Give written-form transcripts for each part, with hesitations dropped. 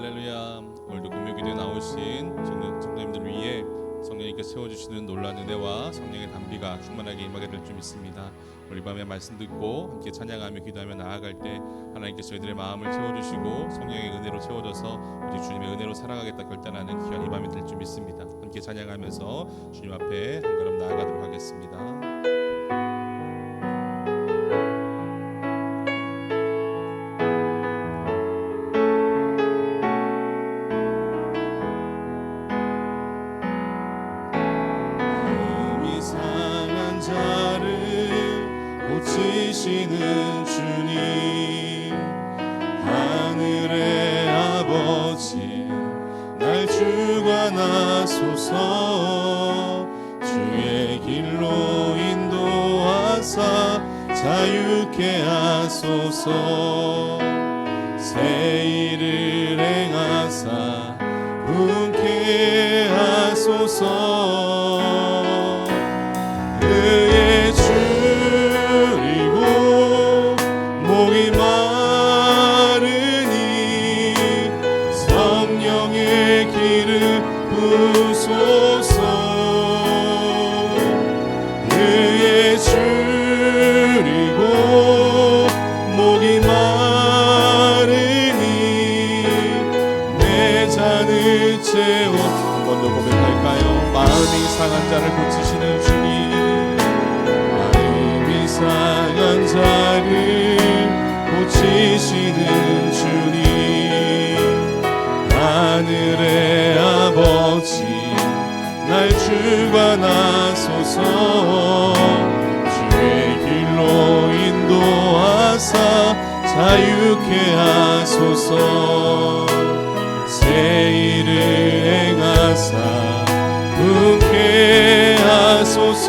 할렐루야. 오늘도 금요기도에 나오신 성도님들 위해 성령님께 세워주시는 놀라운 은혜와 성령의 담비가 충만하게 임하게 될 줄 믿습니다. 우리 밤에 말씀 듣고 함께 찬양하며 기도하며 나아갈 때 하나님께서 저희들의 마음을 채워주시고 성령의 은혜로 채워져서 우리 주님의 은혜로 살아가겠다 결단하는 귀한 이 밤이 될 줄 믿습니다. 함께 찬양하면서 주님 앞에 한 걸음 나아가도록 하겠습니다. 고치시는 주님, 하늘의 아버지 날 주관하소서. 주의 길로 인도하사 자유케 하소서. 새 일을 행하사 분케 하소서. 그의 줄이고 목이 마르니 성령의 기름 부소서. 그의 줄이고 목이 마르니 내 잔을 채워. 한 번 더 고백할까요? 마음이 상한 자를 고치시는 주님, 상한 자를 고치시는 주님, 하늘의 아버지 날 주관하소서. 주의 길로 인도하사 자유케 하소서. 새 일을 행하사 분케 하소서.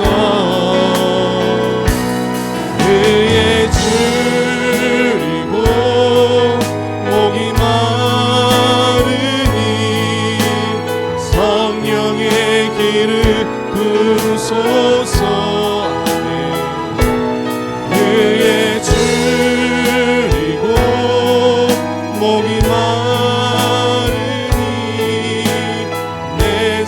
그의 줄이고 목이 마르니 성령의 기름 부소서. 그의 줄이고 목이 마르니 내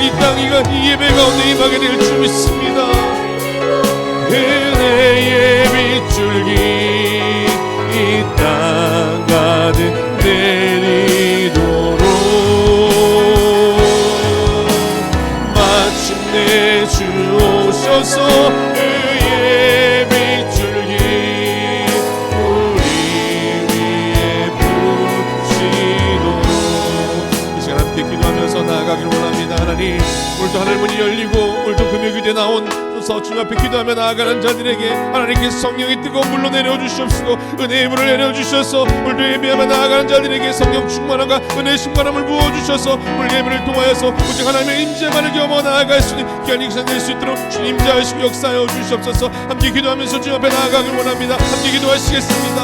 이 땅 이 예배 가운데 임하게 될 줄 믿습니다. 은혜의 빗줄기 이 땅 가득 내리도록 마침내 주 오셔서 의의 빗줄기 우리 위에 붙이도록 이 시간 함께 기도하면서 나아가기를 원합니다. 하나님, 오늘도 하늘 문이 열리고 오늘도 금요일에 나온 주님 앞에 기도하며 나아가는 자들에게 하나님께서 성령의 뜨거운 물로 내려주시옵시고 은혜의 물을 내려주셔서 오늘도 예배하며 나아가는 자들에게 성령 충만함과 은혜의 충만함을 부어주셔서 오늘 예배를 통하여서 오직 하나님의 임재만을 경험하고 나아갈 수 있는 귀한 인생 될 수 있도록 주님 임재하시고 역사하여 주시옵소서. 함께 기도하면서 주님 앞에 나아가길 원합니다. 함께 기도하시겠습니다.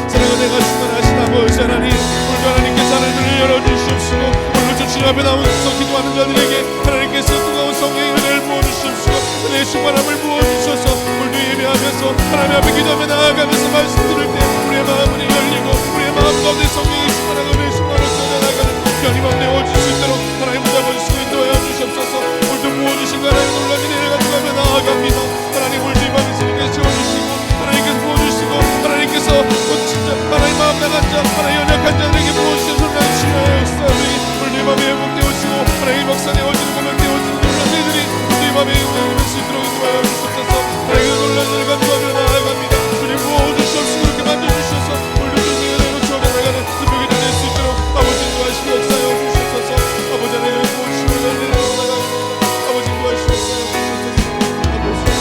사랑하는 내가 충만하신 아버지 하나님, 오늘도 하나님께서 하늘을 열어주시옵시고 오늘도 주님 앞에 나오면서 기도하는 자들에게 하나님께서 뜨거운 성령의 은혜를 부어주시옵시고 은혜의 충만함을 부어주셔서 오늘도 예배하면서 하나님 앞에 기도하며 나아가면서 말씀 들을 때 우리의 마음이 열리고 우리의 마음 가운데 성령의 충만한 은혜의 충만을 쏟아나가는 귀한 마음 내어줄 수 있도록 하나님 붙잡아주시고 인도하여 주시옵소서. 오늘도 부어주신 하나님 놀라지 내려가지고 나아갑니다. 하나님 오늘도 이 밤에 주님께서 채워주시고 하나님께서 부어주시고 하나님께서 진짜 하나님 마음 나간 자 하나님 연약한 자들에게 부어주신 손난 치유하여 역사들이 오늘도 이 밤에 회복되어지고 하나님 박사 내어지는 고백 되어지는 놀란 일들이 오늘도 이 밤에 회복될 수 있도록 인도하여 주시옵소서. 하나님 놀란 일을 간구하며 나아갑니다. 주님 부어주시옵시고 그렇게 만져주셔서 오늘도 주님의 은혜로 채워나가는 새벽이 될 수 있도록 아버지 인도하시고 역사하여 주시옵소서. 아버지 하나님 부어주시고 은혜를 나아갑니다. 아버지 인도하시고 역사하여 주시옵소서.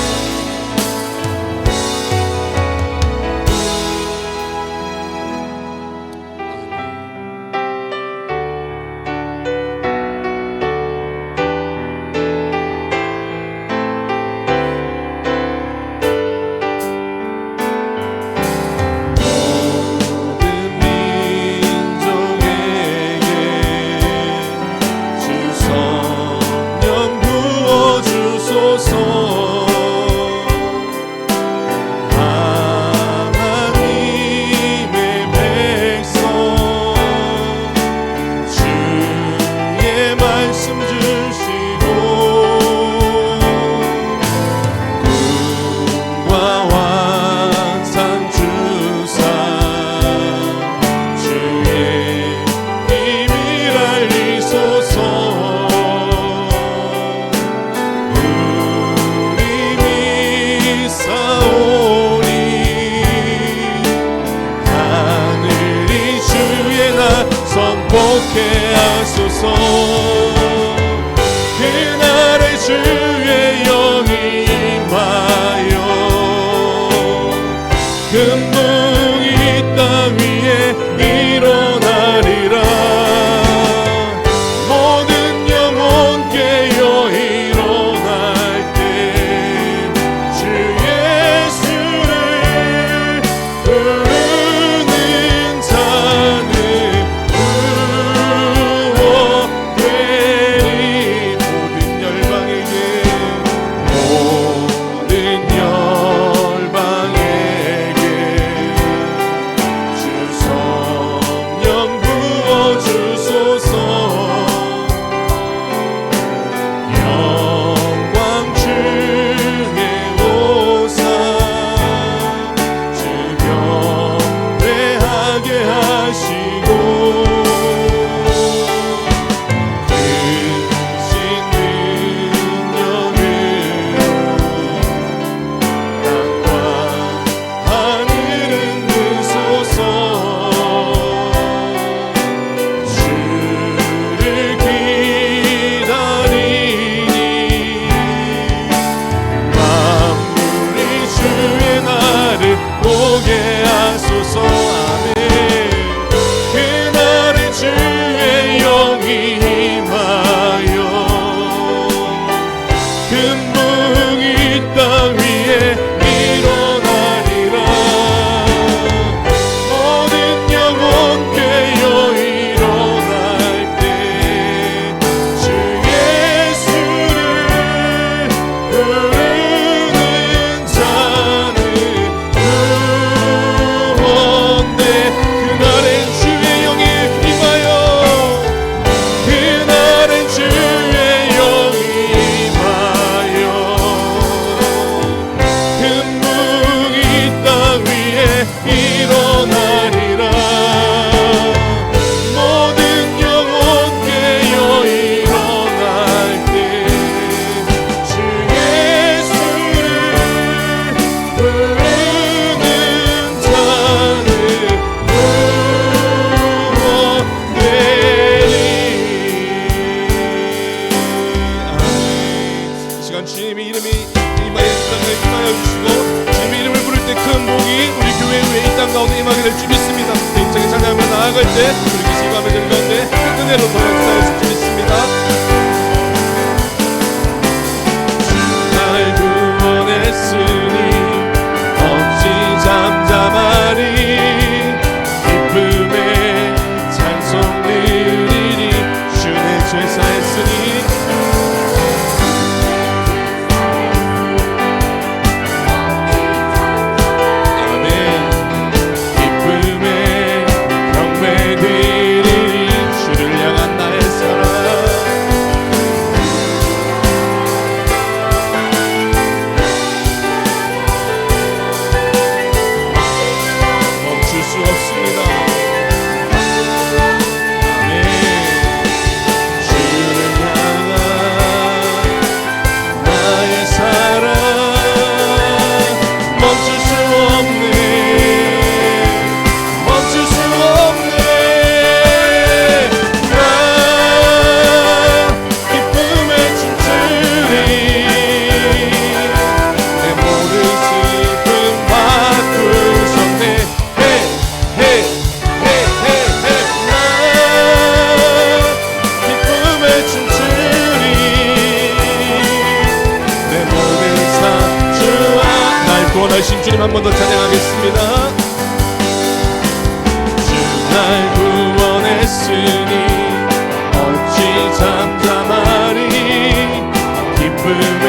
선포케 하소서. 그날의 주의 영이 임하여 금붕이 땅 위에 일어나리라. 모든 영혼 깨어 일어날 때 주 예수를 부르는 자는 구원되리. 모든 열방에게 성령의 임하여 주시고 주님의 이름을 부를 때 큰 복이 우리 교회 위에 이 땅 가운데 임하게 될 줄 믿습니다. 힘차게 찬양하며 나아갈 때 우리 기시감의 들 가운데 큰 은혜로 더 역사하실 줄 믿습니다. 날 구원했으니 어찌 잠잠하리 기쁨에 찬송 드리리 주의 죄사했으니 아멘 기쁨에 경배 드리리 주를 향한 나의 사랑 멈출 수 없습니다. 아멘 주를 향한 나의 사랑 멈출 수 없네 멈출 수 없네 나 기쁨에 춤추리 내 모든 슬픔 바꾸셨네 나 기쁨에 춤추리 내 모든 삶 주와 날 구원하신 주님 한 번 더 찬양하겠습니다. 주 날 구원했으니 어찌 잠잠하리 기쁨에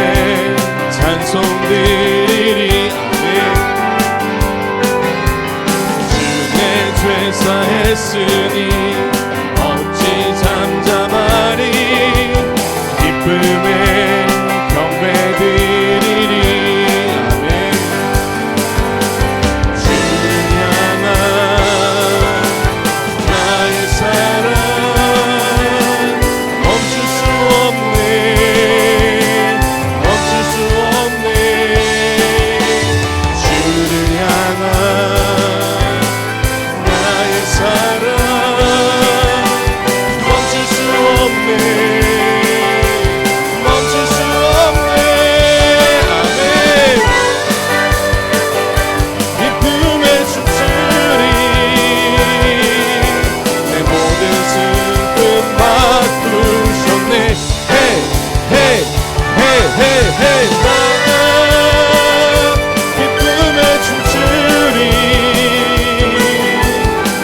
찬송 드리리 아멘 주의 죄 사했으니 어찌 잠잠하리 기쁨에 경배 드리리 아멘 주를 향한 나의 사랑 멈출 수 없네 멈출 수 없네 주를 향한 나의 사랑 멈출 수 없네 멈출 수 없네 아멘 기쁨에 춤추리 내 모든 슬픔 바꾸셨네 나 기쁨에 춤추리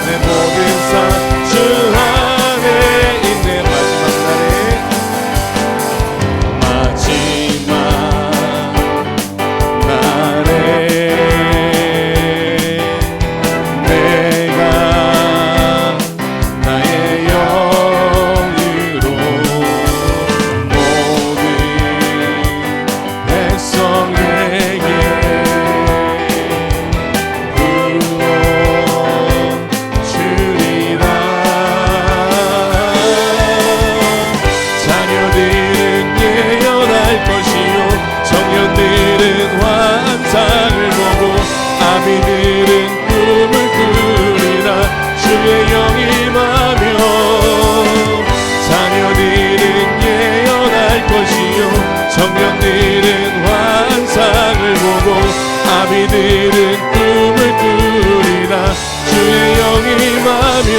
내 모든 삶 주 안에 있네 마지막 날에 내가 나의 영으로 모든 백성에게 구원 주리라 자녀들은 예언할 것이요 청년들은 환상을 보고 아비들은 꿈을 꾸리라 주의 영이 임하며 자녀들은 예언할 것이요 청년들은 환상을 보고 아비들은 꿈을 꾸리라 주의 영이 임하며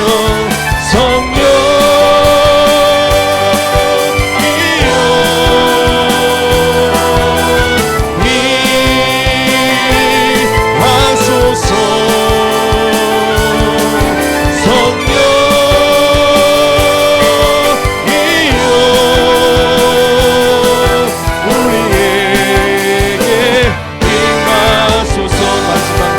우리에게 임하소서 마지막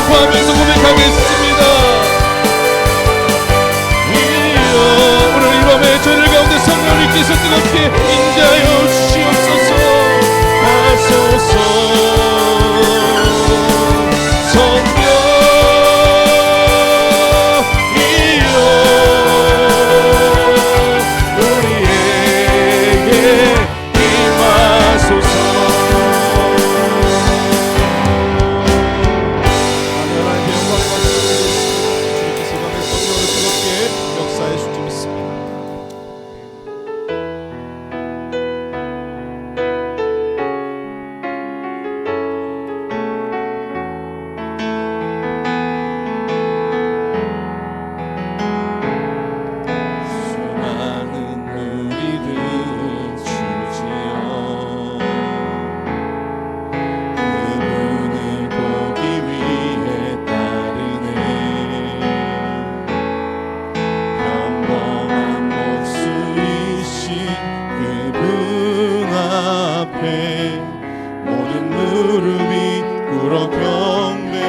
선포하면서 고백하겠습니다. 오늘 이 밤에 저희들 가운데 성령님께서 뜨겁게 인자하여 주시옵소서. 하소서. 성령이여 우리에게 임하소서. 하나님의 영광의 말씀을 주님께서 이 밤에 성령으로 뜨겁게 역사해 주실 줄 믿습니다. 수많은 무리들 주지어 그분을 보기 위해 따르네. 평범한 목수이신 그분 앞에 모든 무릎이 꿇어 경배하네.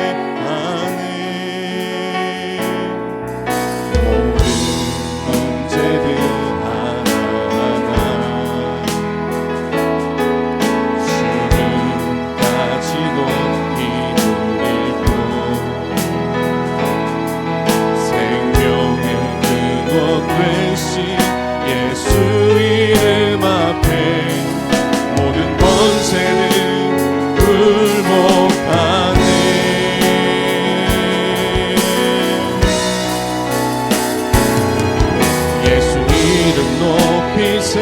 모든 문제들 하나하나 죽음까지도 이루리고 생명의 근원 되신 예수 이름 앞에 모든 권세는 굴복하네. 예수 이름 높이세.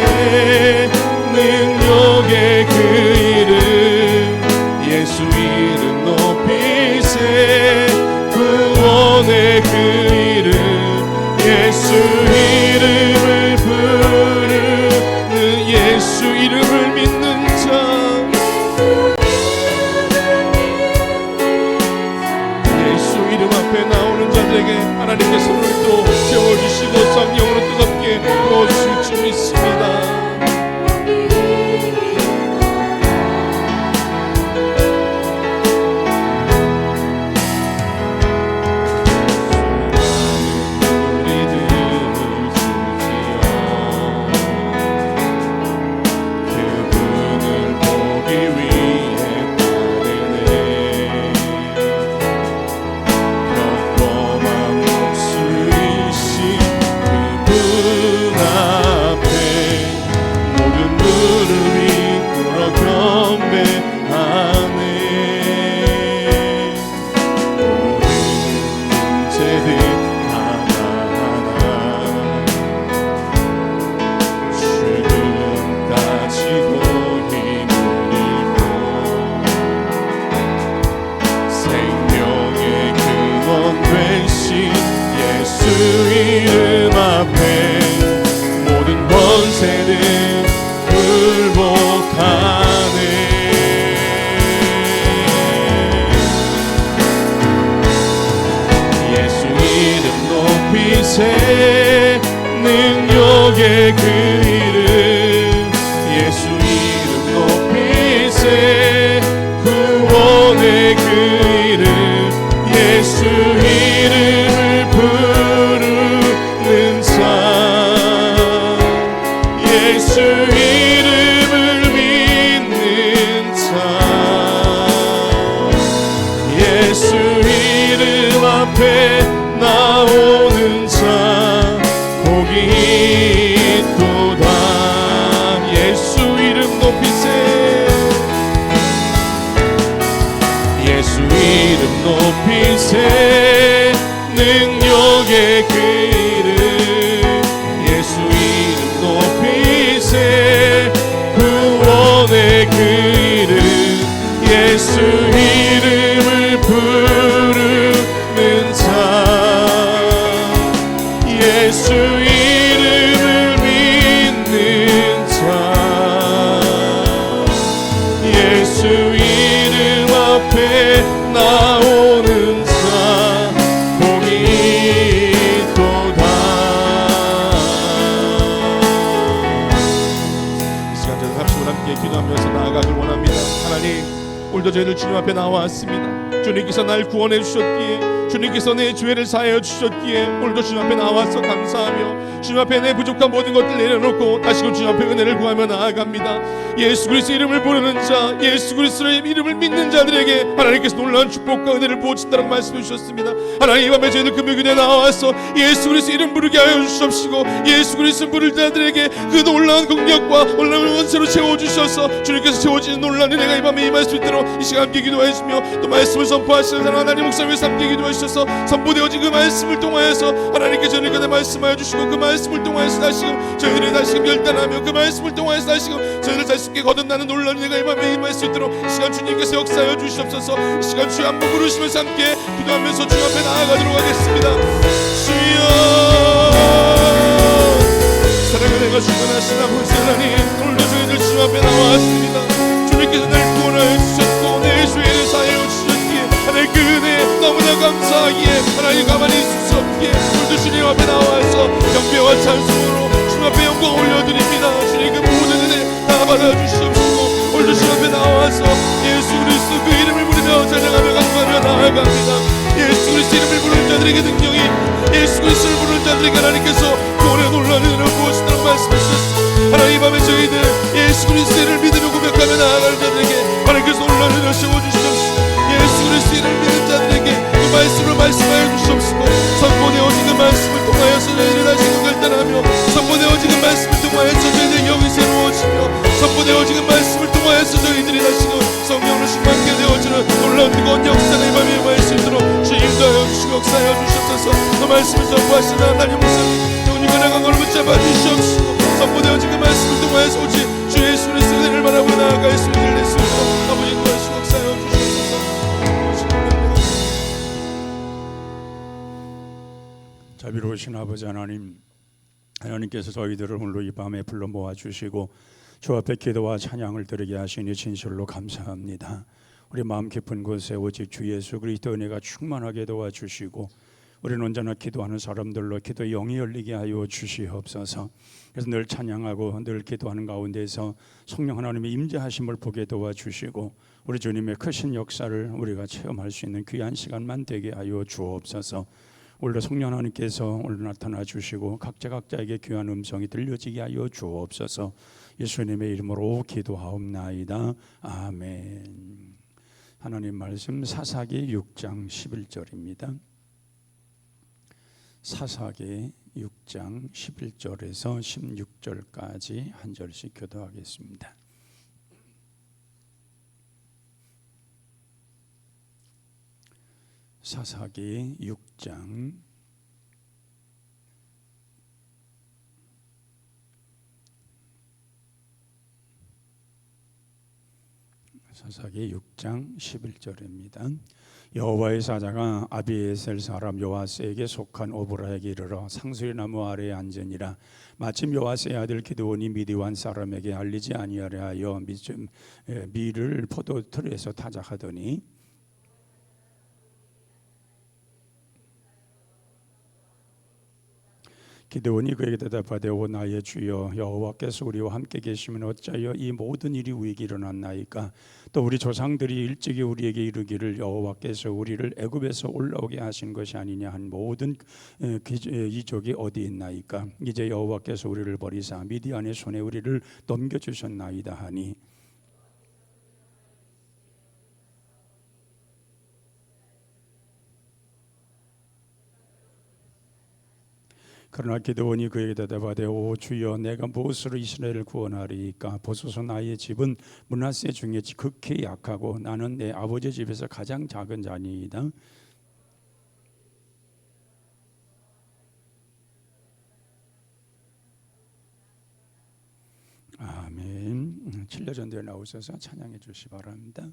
능력의 그 이름. 예수 이름 높이세. 구원의 그 이름. 예수 이름을 부르는 예수 이름을 믿는 자. 예수 이름 앞에 나오는 자들에게 하나님께서 오늘 또 채워주시고 성령으로 뜨겁게 부어주실 줄 믿습니다. 능력의 그 이름. 예수 이름 높이세. 구원의 그 이름. 예수 이름을 부르는 자. 예수 이름을 믿는 자. 예수 이름 앞에 나오는 자 복이 있도다. 예수 이름 높이세. 예수 이름 높이세. 능력의 그 이름. 예수 이름 높이세. 구원의 그 이름. 예수 이름을 부르는 자. 예수 이름을 믿는 자. 예수 이름 앞에 나오는 자 복이 있도다. 이 시간 저는 합심을 함께 기도하면서 나아가길 원합니다. 하나님, 오늘도 저희들 주님 앞에 나왔습니다. 주님께서 날 구원해 주셨기에, 주님께서 내 죄를 사하여 주셨기에 오늘도 주님 앞에 나와서 감사하며 주님 앞에 내 부족한 모든 것들 내려놓고 다시금 주님 앞에 은혜를 구하며 나아갑니다. 예수 그리스도 이름을 부르는 자, 예수 그리스도의 이름을 믿는 자들에게 하나님께서 놀라운 축복과 은혜를 부어주신다고 말씀해 주셨습니다. 하나님, 이 밤에 저희들 금요일에 나와서 예수 그리스도 이름 부르게 하여 주시옵시고, 예수 그리스도 부를 자들에게 그 놀라운 긍휼과 놀라운 원세로 채워주셔서 주님께서 채워지는 놀라운 은혜가 이 밤에 임할 수 있도록 이 시간 함께 기도해 주시며, 또 말씀을 선포하시는 사랑 하나님 목사님께서 함께 기도해 주셔서 선포되어진 그 말씀을 통하여서 하나님께 저희에게 말씀하여 주시고, 그 말씀을 통하여서 다시금 저희들이 다시금 결단하며 그 말씀을 통하여서 다시금 저희들 자식께 거듭나는 놀라운 은혜가 이 밤에 임할 수 있도록 이 시간 주님께서 역사하여 주시옵소서. 이 시간 주여 한번 부르시면서 함께 기도하면서 주 앞에 나아가도록 하겠습니다. 주여, 사랑을 내가 충만하신 아버지 하나님, 오늘도 저희들 주 앞에 나왔습니다. 주님께서 날 구원하여 주셨고 내 죄를 사하여 주셨기에 하나님 그 은혜 너무나 감사하기에 하나님 가만히 있을 수 없기에 오늘도 주님 앞에 나와서 경배와 찬송으로 주님 앞에 영광 올려드립니다. 주님 그 모든 은혜 다 받아주시옵시고, 오늘도 주님 앞에 나와서 예수 그리스도 그 이름을 부르며 찬양하며 감사하며 나아갑니다. 예수 그리스도 이름을 부르는 자들에게 능력이, 예수 그리스도를 부르는 자들에게 하나님께서 구원의 놀라운 은혜를 부어주신다고 말씀하셨습니다. 하나님, 이 밤에 저희들 예수 그리스도를 믿으며 고백하며 나아가는 자들에게 하나님께서 놀라운 은혜를 씌워주시옵시고, 예수 그리스도를 믿는 자들에게 그 말씀을 말씀하여 주시옵시고, 선포되어진 그 말씀을 통하여서 저희들 다시금 결단하며, 선포되어진 그 말씀을 통하여서 저희들 영이 새로워지며, 선포되어진 그 말씀을 통하여서 저희들이 다시금 성령으로 충만케 되어지는 놀라운 뜨거운 역사가 이 밤에 임할 수 있도록 주님 인도하여 주시고 역사하여 주셔서 그 말씀을 선포하시는 하나님 목사님 영원히 나간 걸음 붙잡아 주시옵시고, 선포되어진 그 말씀을 통하여서 오직 주 예수 그리스도의 은혜를 바라보며 나아갈 수 있는 수 있도록 아버지 인도하시고 역사하여 주시옵소서. 자비로우신 아버지 하나님, 하나님께서 저희들을 오늘로 이 밤에 불러 모아주시고 주 앞에 기도와 찬양을 드리게 하시니 진실로 감사합니다. 우리 마음 깊은 곳에 오직 주 예수 그리스도 은혜가 충만하게 도와주시고, 우리는 언제나 기도하는 사람들로 기도의 영이 열리게 하여 주시옵소서. 그래서 늘 찬양하고 늘 기도하는 가운데서 성령 하나님의 임재하심을 보게 도와주시고, 우리 주님의 크신 역사를 우리가 체험할 수 있는 귀한 시간만 되게 하여 주옵소서. 오늘도 성령 하나님께서 오늘 나타나 주시고 각자에게 귀한 음성이 들려지게 하여 주옵소서. 예수님의 이름으로 기도하옵나이다. 아멘. 하나님 말씀 사사기 6장 11절입니다. 사사기 6장 11절에서 16절까지 한 절씩 교도하겠습니다. 사사기 6장 11절입니다. 여호와의 사자가 아비에셀 사람 요아스에게 속한 오브라에게 이르러 상수리나무 아래에 앉으니라. 마침 요아스의 아들 기드온이 미디안 사람에게 알리지 아니하려 하여 밀을 포도틀에서 타작하더니 기드온이 그에게 대답하되 오 나의 주여 여호와께서 우리와 함께 계시면 어찌하여 이 모든 일이 우리에게 일어났나이까. 또 우리 조상들이 일찍이 우리에게 이르기를 여호와께서 우리를 애굽에서 올라오게 하신 것이 아니냐 한 모든 이족이 어디 있나이까. 이제 여호와께서 우리를 버리사 미디안의 손에 우리를 넘겨주셨나이다 하니 그러나 기드온이 그에게 대답하되 오 주여 내가 무엇으로 이스라엘을 구원하리이까. 보소서 나의 집은 므낫세 중에 극히 약하고 나는 내 아버지 집에서 가장 작은 자니이다. 아멘. 7년 전에 나오셔서 찬양해 주시기 바랍니다.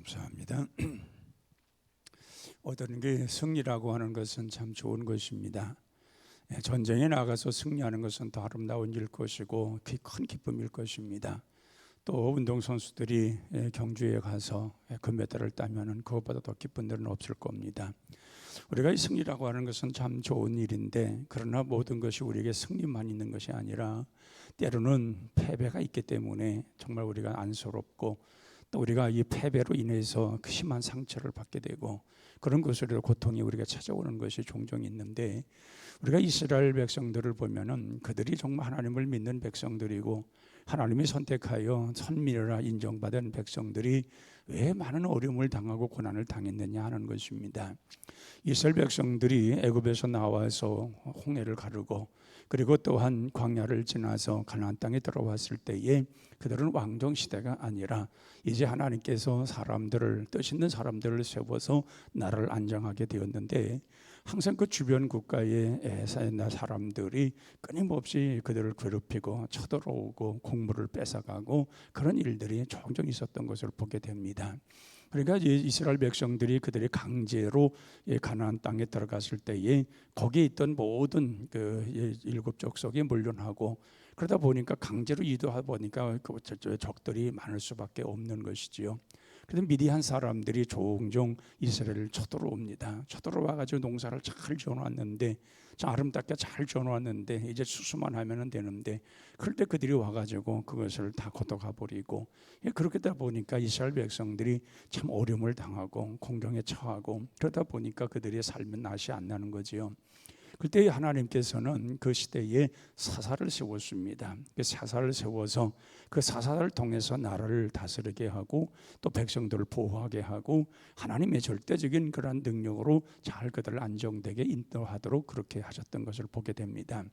감사합니다. 얻은 게 승리라고 하는 것은 참 좋은 것입니다. 전쟁에 나가서 승리하는 것은 더 아름다운 일 것이고 큰 기쁨일 것입니다. 또 운동선수들이 경주에 가서 금메달을 따면은 그것보다 더 기쁜 일은 없을 겁니다. 우리가 이 승리라고 하는 것은 참 좋은 일인데, 그러나 모든 것이 우리에게 승리만 있는 것이 아니라 때로는 패배가 있기 때문에 정말 우리가 안쓰럽고, 또 우리가 이 패배로 인해서 그 심한 상처를 받게 되고 그런 것으로 고통이 우리가 찾아오는 것이 종종 있는데, 우리가 이스라엘 백성들을 보면은 그들이 정말 하나님을 믿는 백성들이고 하나님이 선택하여 선민이라 인정받은 백성들이 왜 많은 어려움을 당하고 고난을 당했느냐 하는 것입니다. 이스라엘 백성들이 애굽에서 나와서 홍해를 가르고 그리고 또한 광야를 지나서 가나안 땅에 들어왔을 때에 그들은 왕정 시대가 아니라 이제 하나님께서 사람들을, 뜻 있는 사람들을 세워서 나라를 안정하게 되었는데, 항상 그 주변 국가의 사람들이 끊임없이 그들을 괴롭히고 쳐들어오고 곡물을 뺏어가고 그런 일들이 종종 있었던 것을 보게 됩니다. 그러니까 이스라엘 백성들이 그들이 강제로 가나안 땅에 들어갔을 때에 거기에 있던 모든 그 일곱 족속이 물론하고, 그러다 보니까 강제로 이동하다 보니까 그 적들이 많을 수밖에 없는 것이지요. 그래서 미디안 사람들이 종종 이스라엘을 쳐들어옵니다. 쳐들어와가지고 농사를 잘 지어놨는데, 아름답게 잘 지어놨는데 이제 수수만 하면 되는데, 그럴 때 그들이 와가지고 그것을 다 걷어가 버리고, 그렇게 되다 보니까 이스라엘 백성들이 참 어려움을 당하고 공경에 처하고, 그러다 보니까 그들의 삶은 낫이 안 나는 거지요. 그때 하나님께서는 그 시대에 사사를 세웠습니다. 그 사사를 세워서 그 사사를 통해서 나라를 다스리게 하고 또 백성들을 보호하게 하고 하나님의 절대적인 그런 능력으로 잘 그들을 안정되게 인도하도록 그렇게 하셨던 것을 보게 됩니다.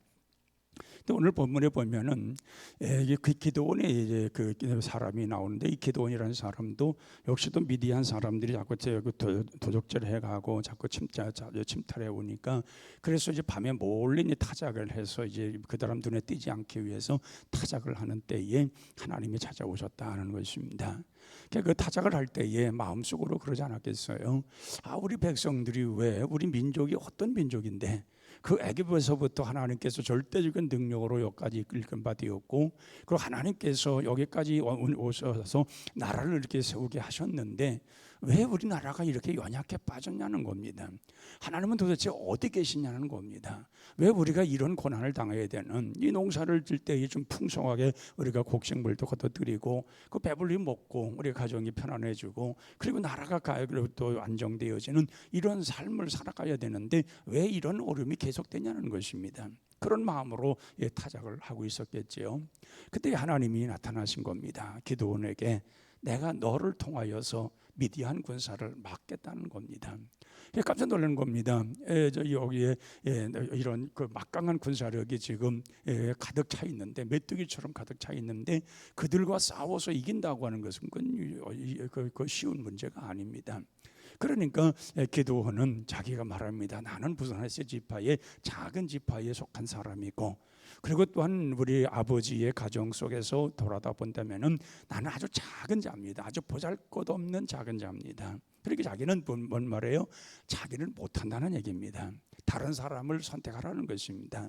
또 오늘 본문에 보면은 그 기드온의 이제 그 사람이 나오는데, 이 기드온이라는 사람도 역시도 미디안 사람들이 자꾸 도적질 해가고 자꾸 침탈해 오니까, 그래서 이제 밤에 몰래 타작을 해서 이제 그 사람 눈에 띄지 않기 위해서 타작을 하는 때에 하나님이 찾아오셨다는 것입니다. 그 타작을 할 때에 마음속으로 그러지 않았겠어요? 우리 백성들이 왜, 우리 민족이 어떤 민족인데 그 애굽에서부터 하나님께서 절대적인 능력으로 여기까지 이끌 바 되었고, 그리고 하나님께서 여기까지 오셔서 나라를 이렇게 세우게 하셨는데 왜 우리나라가 이렇게 연약해 빠졌냐는 겁니다. 하나님은 도대체 어디 계시냐는 겁니다. 왜 우리가 이런 고난을 당해야 되는, 이 농사를 질 때 좀 풍성하게 우리가 곡식물도 걷어들이고 그 배불리 먹고 우리 가정이 편안해지고 그리고 나라가 또 안정되어지는 이런 삶을 살아가야 되는데 왜 이런 어려움이 계속되냐는 것입니다. 그런 마음으로 타작을 하고 있었겠지요. 그때 하나님이 나타나신 겁니다. 기드온에게 내가 너를 통하여서 미디안 군사를 막겠다는 겁니다. 깜짝 놀라는 겁니다. 여기에 이런 그 막강한 군사력이 지금 가득 차 있는데, 메뚜기처럼 가득 차 있는데 그들과 싸워서 이긴다고 하는 것은 그 쉬운 문제가 아닙니다. 그러니까 기드온은 자기가 말합니다. 나는 브므라세 지파의 작은 지파에 속한 사람이고, 그리고 또한 우리 아버지의 가정 속에서 돌아다 본다면은 나는 아주 작은 자입니다. 아주 보잘것없는 작은 자입니다. 그렇게 자기는 뭔 말이에요? 자기는 못한다는 얘기입니다. 다른 사람을 선택하라는 것입니다.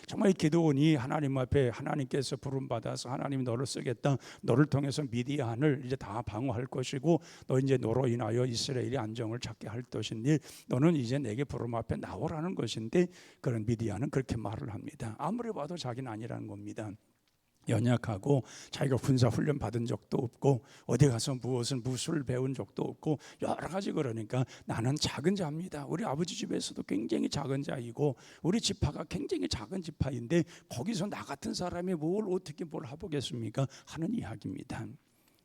정말 기드온이 하나님 앞에, 하나님께서 부름받아서 하나님이 너를 쓰겠다, 너를 통해서 미디안을 이제 다 방어할 것이고 너 이제 너로 인하여 이스라엘이 안정을 찾게 할 것인데 너는 이제 내게 부름 앞에 나오라는 것인데, 그런 미디안은 그렇게 말을 합니다. 아무리 봐도 자기는 아니라는 겁니다. 연약하고 자기가 군사 훈련 받은 적도 없고 어디 가서 무술을 배운 적도 없고 여러 가지, 그러니까 나는 작은 자입니다. 우리 아버지 집에서도 굉장히 작은 자이고 우리 지파가 굉장히 작은 지파인데 거기서 나 같은 사람이 어떻게 해보겠습니까 하는 이야기입니다.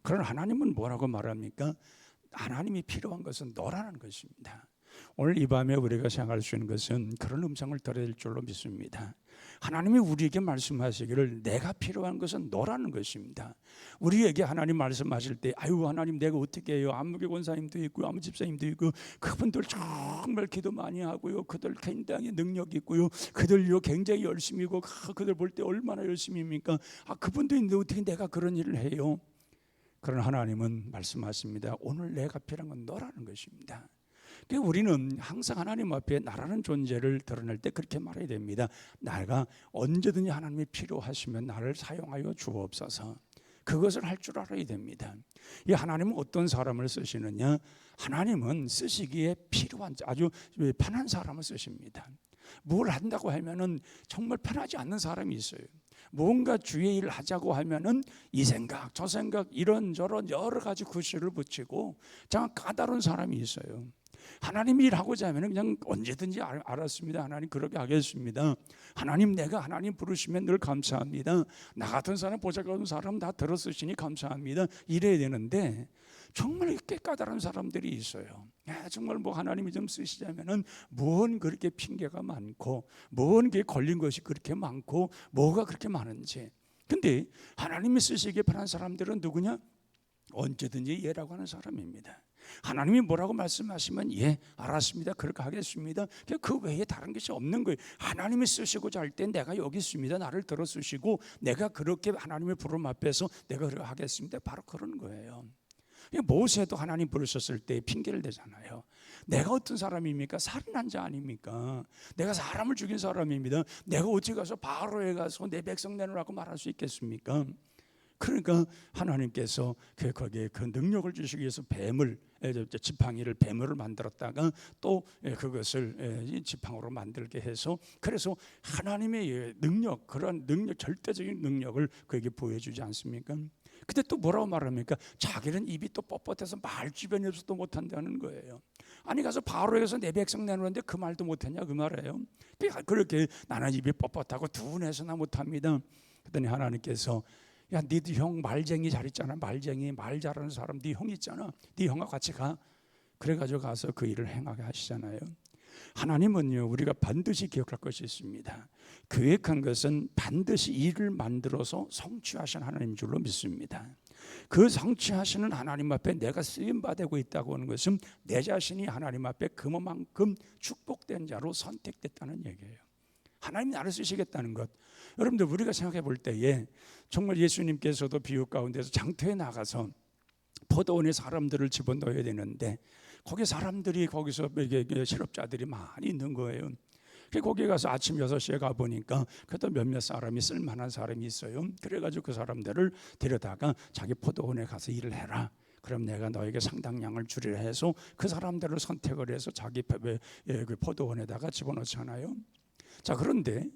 그러나 하나님은 뭐라고 말합니까? 하나님이 필요한 것은 너라는 것입니다. 오늘 이 밤에 우리가 생각할 수 있는 것은 그런 음성을 들어야 될 줄로 믿습니다. 하나님이 우리에게 말씀하시기를 내가 필요한 것은 너라는 것입니다. 우리에게 하나님 말씀하실 때 하나님 내가 어떻게 해요? 안무개 권사님도 있고요, 안무 집사님도 있고 그분들 정말 기도 많이 하고요, 그들 굉장히 능력 있고요, 그들요 굉장히 열심히고 그들 볼 때 얼마나 열심입니까? 그분도 있는데 어떻게 내가 그런 일을 해요? 그런 하나님은 말씀하십니다. 오늘 내가 필요한 건 너라는 것입니다. 그러니까 우리는 항상 하나님 앞에 나라는 존재를 드러낼 때 그렇게 말해야 됩니다. 내가 언제든지 하나님이 필요하시면 나를 사용하여 주옵소서. 그것을 할 줄 알아야 됩니다. 이 하나님은 어떤 사람을 쓰시느냐? 하나님은 쓰시기에 필요한 아주 편한 사람을 쓰십니다. 뭘 한다고 하면은 정말 편하지 않는 사람이 있어요. 뭔가 주의 일을 하자고 하면은 이 생각 저 생각 이런저런 여러 가지 구실을 붙이고 정말 까다로운 사람이 있어요. 하나님이 일하고자 하면 그냥 언제든지 알았습니다. 하나님 그렇게 하겠습니다. 하나님 내가 하나님 부르시면 늘 감사합니다. 나 같은 사람 보잘것없는 사람 다 들어쓰시니 감사합니다. 이래야 되는데 정말 이렇게 까다로운 사람들이 있어요. 정말 뭐 하나님이 좀 쓰시자면은 뭔 그렇게 핑계가 많고 뭔 게 걸린 것이 그렇게 많고 뭐가 그렇게 많은지. 근데 하나님이 쓰시기에 편한 사람들은 누구냐? 언제든지 예라고 하는 사람입니다. 하나님이 뭐라고 말씀하시면 예 알았습니다 그렇게 하겠습니다. 그 외에 다른 것이 없는 거예요. 하나님이 쓰시고자 할 때 내가 여기 있습니다. 나를 들어 쓰시고 내가 그렇게 하나님의 부름 앞에서 내가 그렇게 하겠습니다. 바로 그런 거예요. 모세도 하나님 부르셨을 때 핑계를 대잖아요. 내가 어떤 사람입니까? 살인한 자 아닙니까? 내가 사람을 죽인 사람입니다. 내가 어찌 가서 바로에 가서 내 백성 내놓으라고 말할 수 있겠습니까? 그러니까 하나님께서 거기에 그 능력을 주시기 위해서 지팡이를 뱀을 만들었다가 또 그것을 지팡으로 만들게 해서 그래서 하나님의 능력 그런 능력 절대적인 능력을 그에게 보여주지 않습니까? 근데 또 뭐라고 말합니까? 자기는 입이 또 뻣뻣해서 말 주변이 없어도 못한다는 거예요. 아니 가서 바로에서 내 백성 내놓는데 그 말도 못했냐 그 말이에요. 그렇게 나는 입이 뻣뻣하고 둔해서나 못합니다. 그랬더니 하나님께서 야, 니도 형 말쟁이 잘 있잖아. 말쟁이 말 잘하는 사람 네 형 있잖아. 네 형과 같이 가. 그래가지고 가서 그 일을 행하게 하시잖아요. 하나님은요 우리가 반드시 기억할 것이 있습니다. 계획한 것은 반드시 일을 만들어서 성취하신 하나님 줄로 믿습니다. 그 성취하시는 하나님 앞에 내가 쓰임받고 있다고 하는 것은 내 자신이 하나님 앞에 그만큼 축복된 자로 선택됐다는 얘기예요. 하나님이 나를 쓰시겠다는 것. 여러분들 우리가 생각해 볼 때에 정말 예수님께서도 비유 가운데서 장터에 나가서 포도원에 사람들을 집어넣어야 되는데 거기 사람들이 거기서 실업자들이 많이 있는 거예요. 거기에 가서 아침 6시에 가보니까 그래도 몇몇 사람이 쓸만한 사람이 있어요. 그래가지고 그 사람들을 데려다가 자기 포도원에 가서 일을 해라. 그럼 내가 너에게 상당량을 주리라 해서 그 사람들을 선택을 해서 자기 그 포도원에다가 집어넣잖아요. 자 그런데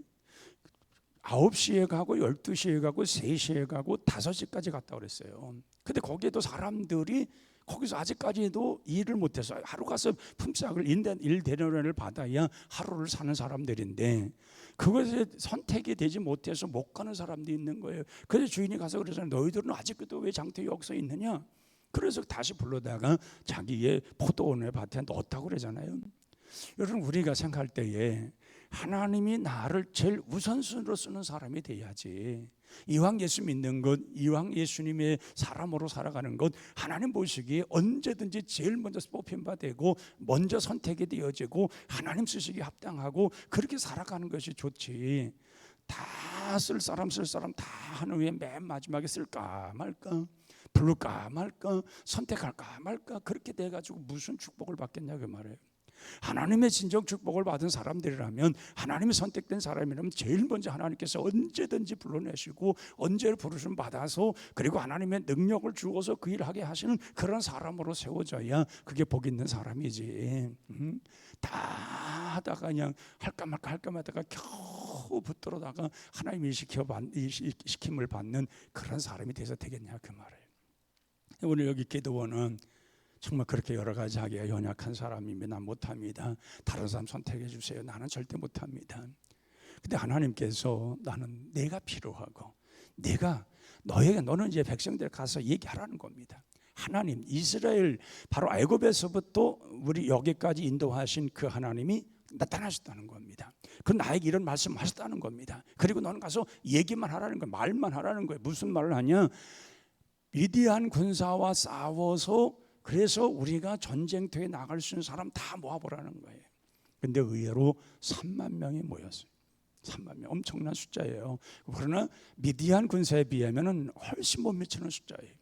9시에 가고 12시에 가고 3시에 가고 5시까지 갔다 그랬어요. 근데 거기에도 사람들이 거기서 아직까지도 일을 못해서 하루 가서 품삯을 일 대련을 받아야 하루를 사는 사람들인데 그것에 선택이 되지 못해서 못 가는 사람도 있는 거예요. 그래서 주인이 가서 그러잖아요. 너희들은 아직도 왜 장터에 여기서 있느냐? 그래서 다시 불러다가 자기의 포도원의 밭에 넣었다고 그러잖아요. 여러분 우리가 생각할 때에 하나님이 나를 제일 우선순위로 쓰는 사람이 돼야지. 이왕 예수 믿는 것, 이왕 예수님의 사람으로 살아가는 것, 하나님 보시기에 언제든지 제일 먼저 뽑힌 바 되고 먼저 선택이 되어지고 하나님 쓰시기에 합당하고 그렇게 살아가는 것이 좋지. 다 쓸 사람 다 하는 후에 맨 마지막에 쓸까 말까, 부를까 말까, 선택할까 말까 그렇게 돼가지고 무슨 축복을 받겠냐 그 말이에요. 하나님의 진정 축복을 받은 사람들이라면 하나님이 선택된 사람이라면 제일 먼저 하나님께서 언제든지 불러내시고 언제 부르심 받아서 그리고 하나님의 능력을 주어서 그 일을 하게 하시는 그런 사람으로 세워져야 그게 복 있는 사람이지. 다 하다가 그냥 할까 말까 하다가 겨우 붙들어다가 하나님이 시킴을 받는 그런 사람이 돼서 되겠냐 그 말이에요. 오늘 여기 기도원은 정말 그렇게 여러 가지 하기가 연약한 사람이면 난 못합니다. 다른 사람 선택해 주세요. 나는 절대 못합니다. 근데 하나님께서 나는 내가 필요하고 너는 이제 백성들 가서 얘기하라는 겁니다. 하나님 이스라엘 바로 애굽에서부터 우리 여기까지 인도하신 그 하나님이 나타나셨다는 겁니다. 그 나에게 이런 말씀하셨다는 겁니다. 그리고 너는 가서 얘기만 하라는 거예요. 말만 하라는 거예요. 무슨 말을 하냐? 미디안 군사와 싸워서 그래서 우리가 전쟁터에 나갈 수 있는 사람 다 모아보라는 거예요. 근데 의외로 3만 명이 모였어요. 3만 명 엄청난 숫자예요. 그러나 미디안 군사에 비하면 훨씬 못 미치는 숫자예요.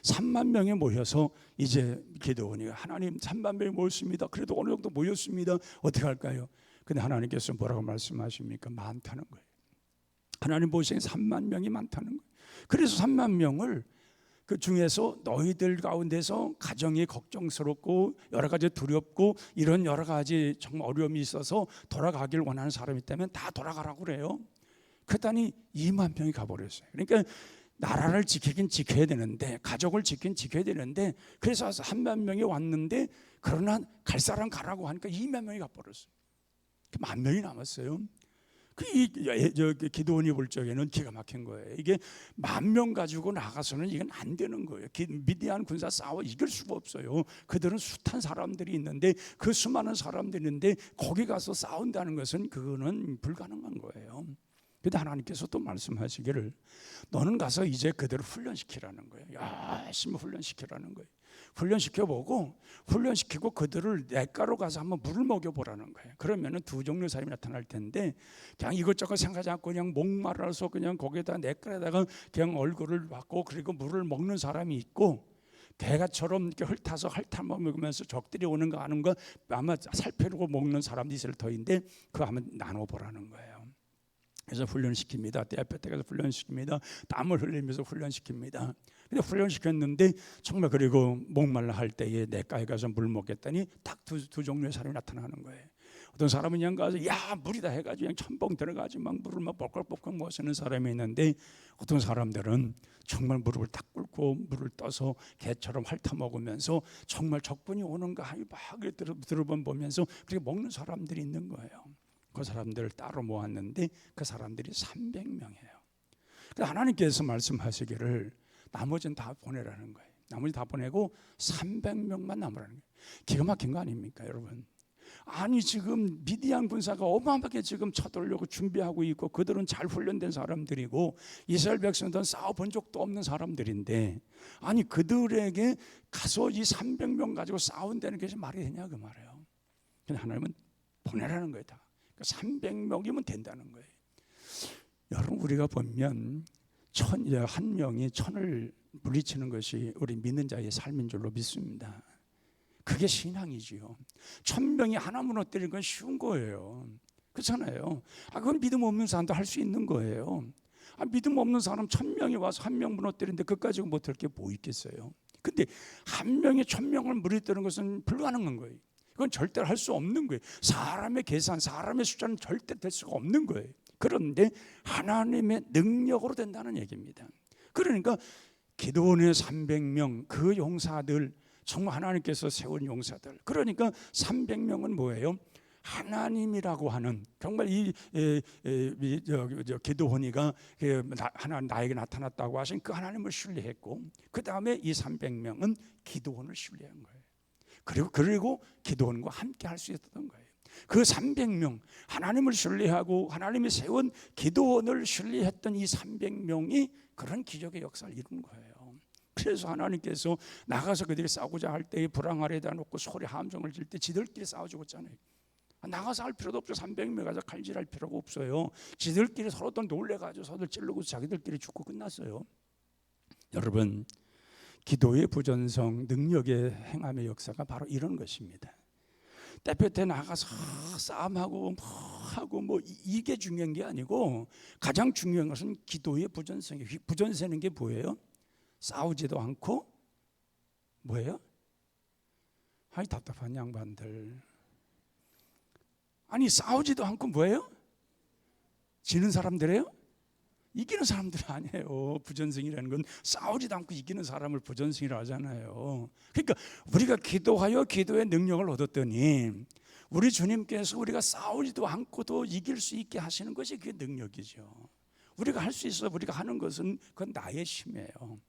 3만 명이 모여서 이제 기도원이 하나님 3만 명이 모였습니다. 그래도 어느 정도 모였습니다. 어떻게 할까요? 근데 하나님께서 뭐라고 말씀하십니까? 많다는 거예요. 하나님 보시기에 3만 명이 많다는 거예요. 그래서 3만 명을 그 중에서 너희들 가운데서 가정이 걱정스럽고 여러 가지 두렵고 이런 여러 가지 정말 어려움이 있어서 돌아가길 원하는 사람이 있다면 다 돌아가라고 그래요. 그랬더니 2만 명이 가버렸어요. 그러니까 나라를 지키긴 지켜야 되는데, 가족을 지키긴 지켜야 되는데, 그래서 3만 명이 왔는데 그러나 갈 사람 가라고 하니까 2만 명이 가버렸어요. 10,000명이 남았어요. 기도원이 볼 적에는 기가 막힌 거예요. 이게 10,000명 가지고 나가서는 이건 안 되는 거예요. 미디안 군사 싸워 이길 수가 없어요. 그들은 숱한 사람들이 있는데, 그 수많은 사람들이 있는데 거기 가서 싸운다는 것은 그거는 불가능한 거예요. 그런데 하나님께서 또 말씀하시기를 너는 가서 이제 그들을 훈련시키라는 거예요. 열심히 훈련시키라는 거예요. 훈련시켜보고, 훈련시키고 그들을 냇가로 가서 한번 물을 먹여보라는 거예요. 그러면은 두 종류의 사람이 나타날 텐데, 그냥 이것저것 생각하지 않고 그냥 목말라서 그냥 거기에다 냇가에다가 그냥 얼굴을 받고 그리고 물을 먹는 사람이 있고, 대가처럼 이렇게 훑어서 핥아먹으면서 적들이 오는 거 아는 거 아마 살펴보고 먹는 사람도 있을 터인데, 그거 한번 나눠보라는 거예요. 그래서 훈련시킵니다. 떼앞에 가서 훈련시킵니다. 땀을 흘리면서 훈련시킵니다. 근데 훈련시켰는데 정말, 그리고 목말라 할 때에 냇가에 가서 물 먹겠다니 딱 두 종류의 사람이 나타나는 거예요. 어떤 사람은 그냥 가서 야 물이다 해가지고 그냥 첨벙 들어가지 막 물을 막 뻑뻑뻑 마시는 사람이 있는데, 어떤 사람들은 정말 무릎을 딱 꿇고 물을 떠서 개처럼 핥아 먹으면서 정말 적군이 오는가 막 들어보면서 그렇게 먹는 사람들이 있는 거예요. 그 사람들을 따로 모았는데 그 사람들이 300명이에요. 하나님께서 말씀하시기를 나머지는 다 보내라는 거예요. 나머지 다 보내고 300명만 남으라는 거예요. 기가 막힌 거 아닙니까, 여러분? 아니 지금 미디안 군사가 어마어마하게 지금 쳐들려고 준비하고 있고, 그들은 잘 훈련된 사람들이고 이스라엘 백성들은 싸워본 적도 없는 사람들인데, 아니 그들에게 가서 이 300명 가지고 싸운다는 게 말이 되냐 그 말이에요. 근데 하나님은 보내라는 거예요. 다 300명이면 된다는 거예요. 여러분, 우리가 보면 한 명이 1000을 물리치는 것이 우리 믿는 자의 삶인 줄로 믿습니다. 그게 신앙이지요. 1000명이 하나 무너뜨리는 건 쉬운 거예요. 그렇잖아요. 그건 믿음 없는 사람도 할 수 있는 거예요. 믿음 없는 사람 1000명이 와서 한 명 무너뜨리는데 그것 가지고 못할 게 뭐 있겠어요. 근데 한 명이 1000명을 무너뜨리는 것은 불가능한 거예요. 그건 절대로 할 수 없는 거예요. 사람의 계산, 사람의 숫자는 절대 될 수가 없는 거예요. 그런데 하나님의 능력으로 된다는 얘기입니다. 그러니까 기도원의 300명, 그 용사들, 정말 하나님께서 세운 용사들. 그러니까 300명은 뭐예요? 하나님이라고 하는, 정말 이 기도원이가 하나님 나에게 나타났다고 하신 그 하나님을 신뢰했고, 그 다음에 이 300명은 기도원을 신뢰한 거예요. 그리고 기도원과 함께 할 수 있었던 거예요. 그 300명, 하나님을 신뢰하고 하나님이 세운 기도원을 신뢰했던 이 300명이 그런 기적의 역사를 이룬 거예요. 그래서 하나님께서 나가서 그들이 싸우고자 할 때 불황 아래에다 놓고 소리 함정을 질 때 지들끼리 싸워 죽었잖아요. 나가서 할 필요도 없죠. 300명 가서 칼질할 필요가 없어요. 지들끼리 서로 또 놀래가지고 서로 찔르고 자기들끼리 죽고 끝났어요. 여러분, 기도의 부전성, 능력의 행함의 역사가 바로 이런 것입니다. 때볕에 나가서 싸움하고 하고 이게 중요한 게 아니고, 가장 중요한 것은 기도의 부전성이에요. 부전세는 게 뭐예요? 싸우지도 않고 뭐예요? 아이 답답한 양반들. 아니 싸우지도 않고 뭐예요? 지는 사람들이에요? 이기는 사람들이 아니에요. 부전승이라는 건 싸우지도 않고 이기는 사람을 부전승이라 하잖아요. 그러니까 우리가 기도하여 기도의 능력을 얻었더니 우리 주님께서 우리가 싸우지도 않고도 이길 수 있게 하시는 것이 그게 능력이죠. 우리가 할 수 있어. 우리가 하는 것은 그건 나의 힘이에요.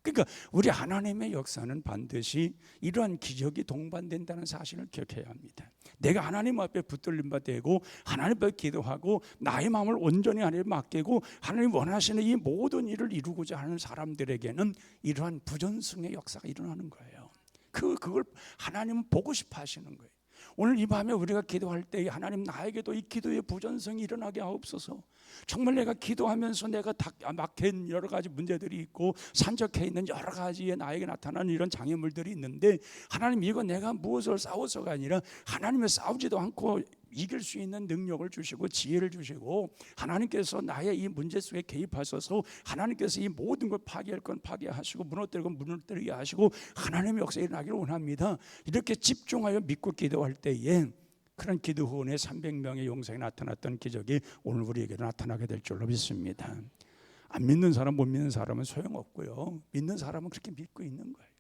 그러니까 우리 하나님의 역사는 반드시 이러한 기적이 동반된다는 사실을 기억해야 합니다. 내가 하나님 앞에 붙들림 바 되고 하나님 앞에 기도하고 나의 마음을 온전히 하나님께 맡기고 하나님 원하시는 이 모든 일을 이루고자 하는 사람들에게는 이러한 부전승의 역사가 일어나는 거예요. 그걸 하나님은 보고 싶어 하시는 거예요. 오늘 이 밤에 우리가 기도할 때 하나님 나에게도 이 기도의 부전성이 일어나게 하옵소서. 정말 내가 기도하면서 내가 막힌 여러 가지 문제들이 있고 산적해 있는 여러 가지의 나에게 나타나는 이런 장애물들이 있는데 하나님 이거 내가 무엇을 싸워서가 아니라 하나님을 싸우지도 않고 이길 수 있는 능력을 주시고 지혜를 주시고 하나님께서 나의 이 문제 속에 개입하셔서 하나님께서 이 모든 걸 파괴할 건 파괴하시고 무너뜨릴 건 무너뜨리게 하시고 하나님의 역사가 일어나기를 원합니다. 이렇게 집중하여 믿고 기도할 때에 그런 기도 후원에 300명의 용사에 나타났던 기적이 오늘 우리에게도 나타나게 될 줄로 믿습니다. 안 믿는 사람 못 믿는 사람은 소용없고요. 믿는 사람은 그렇게 믿고 있는 거예요.